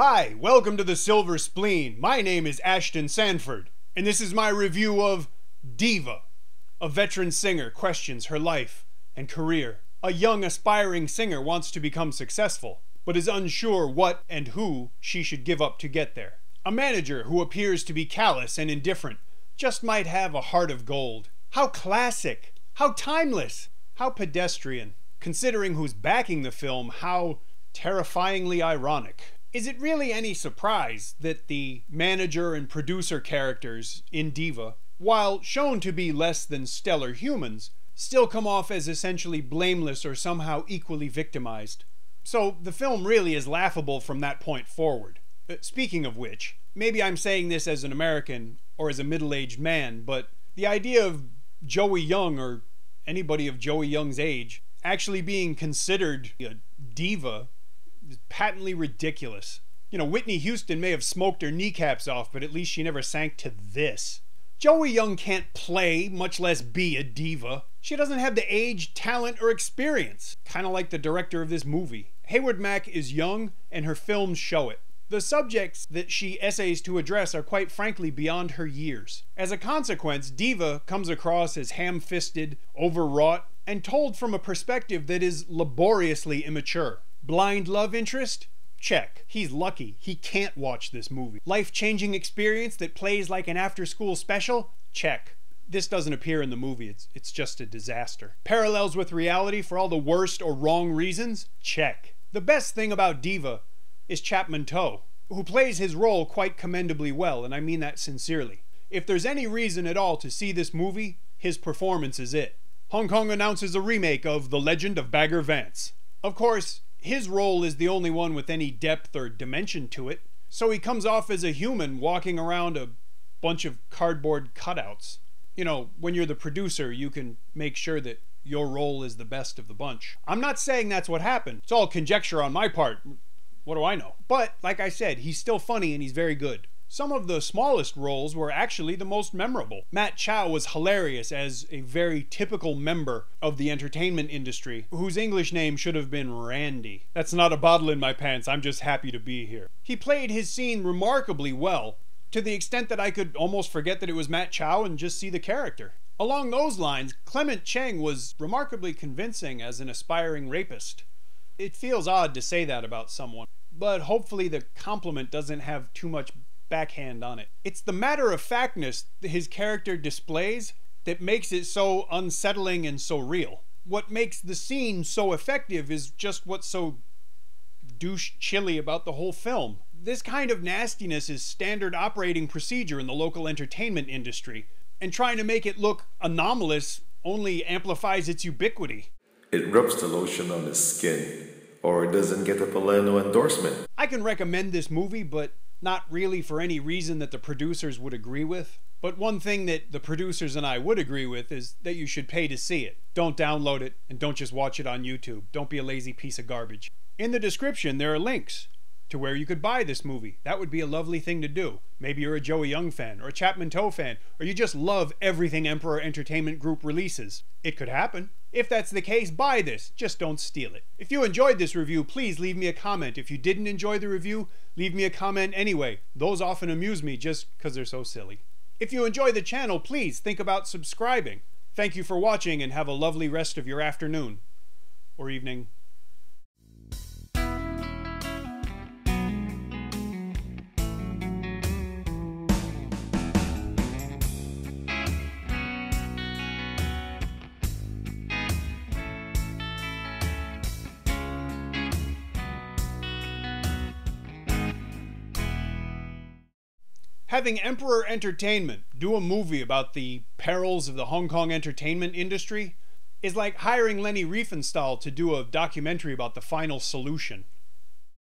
Hi, welcome to the Silver Spleen. My name is Ashton Sanford, and this is my review of Diva. A veteran singer questions her life and career. A young aspiring singer wants to become successful, but is unsure what and who she should give up to get there. A manager who appears to be callous and indifferent just might have a heart of gold. How classic! How timeless! How pedestrian! Considering who's backing the film, how terrifyingly ironic. Is it really any surprise that the manager and producer characters in Diva, while shown to be less than stellar humans, still come off as essentially blameless or somehow equally victimized? So the film really is laughable from that point forward. Speaking of which, maybe I'm saying this as an American or as a middle-aged man, but the idea of Joey Young or anybody of Joey Young's age actually being considered a diva is patently ridiculous. You know, Whitney Houston may have smoked her kneecaps off, but at least she never sank to this. Joey Young can't play, much less be a diva. She doesn't have the age, talent, or experience. Kind of like the director of this movie. Hayward Mack is young, and her films show it. The subjects that she essays to address are quite frankly beyond her years. As a consequence, Diva comes across as ham-fisted, overwrought, and told from a perspective that is laboriously immature. Blind love interest? Check. He's lucky. He can't watch this movie. Life-changing experience that plays like an after-school special? Check. This doesn't appear in the movie. It's just a disaster. Parallels with reality for all the worst or wrong reasons? Check. The best thing about Diva is Chapman, who plays his role quite commendably well, and I mean that sincerely. If there's any reason at all to see this movie, his performance is it. Hong Kong announces a remake of The Legend of Bagger Vance. Of course, his role is the only one with any depth or dimension to it, so he comes off as a human walking around a bunch of cardboard cutouts. You know, when you're the producer, you can make sure that your role is the best of the bunch. I'm not saying that's what happened. It's all conjecture on my part. What do I know? But, like I said, he's still funny and he's very good. Some of the smallest roles were actually the most memorable. Matt Chow was hilarious as a very typical member of the entertainment industry, whose English name should have been Randy. That's not a bottle in my pants, I'm just happy to be here. He played his scene remarkably well, to the extent that I could almost forget that it was Matt Chow and just see the character. Along those lines, Clement Cheng was remarkably convincing as an aspiring rapist. It feels odd to say that about someone, but hopefully the compliment doesn't have too much backhand on it. It's the matter-of-factness that his character displays that makes it so unsettling and so real. What makes the scene so effective is just what's so douche-chilly about the whole film. This kind of nastiness is standard operating procedure in the local entertainment industry, and trying to make it look anomalous only amplifies its ubiquity. It rubs the lotion on his skin, or it doesn't get a Polano endorsement. I can recommend this movie, but not really for any reason that the producers would agree with. But one thing that the producers and I would agree with is that you should pay to see it. Don't download it, and don't just watch it on YouTube. Don't be a lazy piece of garbage. In the description, there are links to where you could buy this movie. That would be a lovely thing to do. Maybe you're a Joey Young fan, or a Chapman fan, or you just love everything Emperor Entertainment Group releases. It could happen. If that's the case, buy this. Just don't steal it. If you enjoyed this review, please leave me a comment. If you didn't enjoy the review, leave me a comment anyway. Those often amuse me just because they're so silly. If you enjoy the channel, please think about subscribing. Thank you for watching and have a lovely rest of your afternoon or evening. Having Emperor Entertainment do a movie about the perils of the Hong Kong entertainment industry is like hiring Lenny Riefenstahl to do a documentary about the final solution.